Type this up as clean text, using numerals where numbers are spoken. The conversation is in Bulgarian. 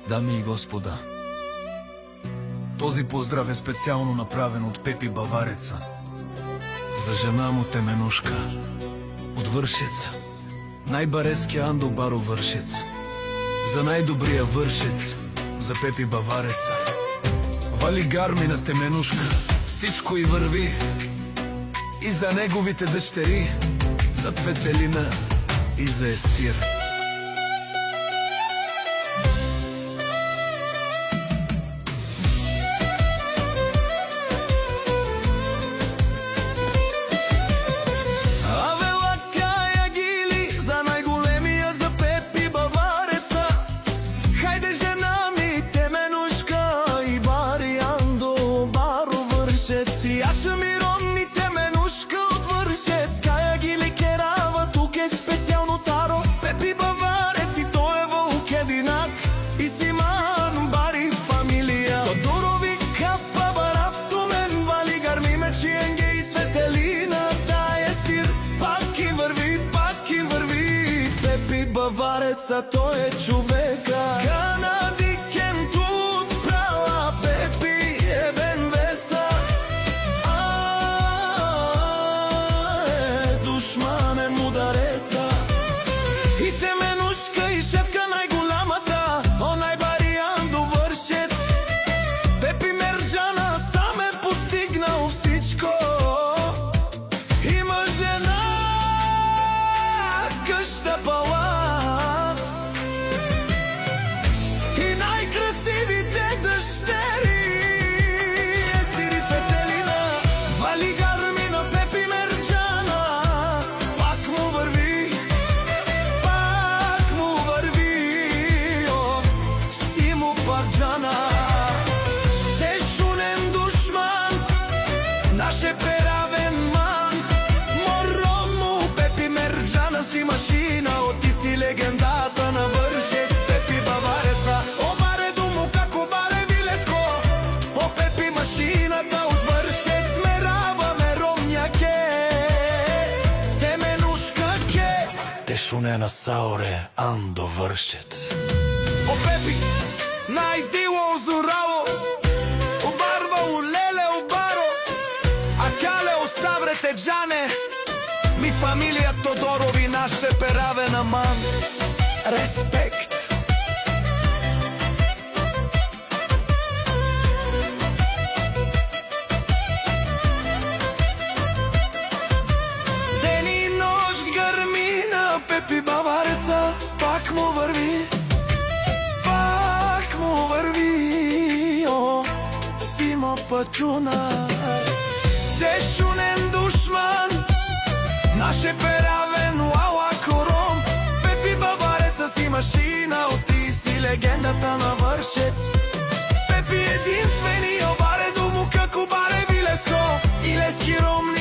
Дами и господа, този поздрав е специално направен от Пепи Бавареца за жена му Теменушка от Вършец, най-бареския Андо Баро Вършец, за най-добрия вършец, за Пепи Бавареца. Вали гарми на Теменушка, всичко и върви, и за неговите дъщери, за Цветелина и за Естир. Bavareța, to je човека. Канадикен тут права Пепи е бен веса. Душмане му дареса. И Теменушка и шефка най-голямата, онай бариян до Вършец. Пепи Мерджана сам е постигнал всичко. Има жена, къща пала, машина, оти си легендата на Вършец. Пепи Бавареца, обаре думо како баре Вилеско. По Пепи машината от Вършец, мерава меромня ке, Теменушка ке. Те шунена сауре Андо Вършец. О Пепи, най-дило озорало, обарва улеле обаро, а кале осаврете джане. Mi familia Тодорови наше перавен аман. Респект. Ден и нощ гърми на Пепи Бавареца, пак му върви, пак му върви. О, Сима Пачуна, дешунен душман, наше перавен уала кором. Пепи Бавареца си машина, оти си легендата на Вършец. Пепи единствени, обаре думо како баре Вилеско. И лески ром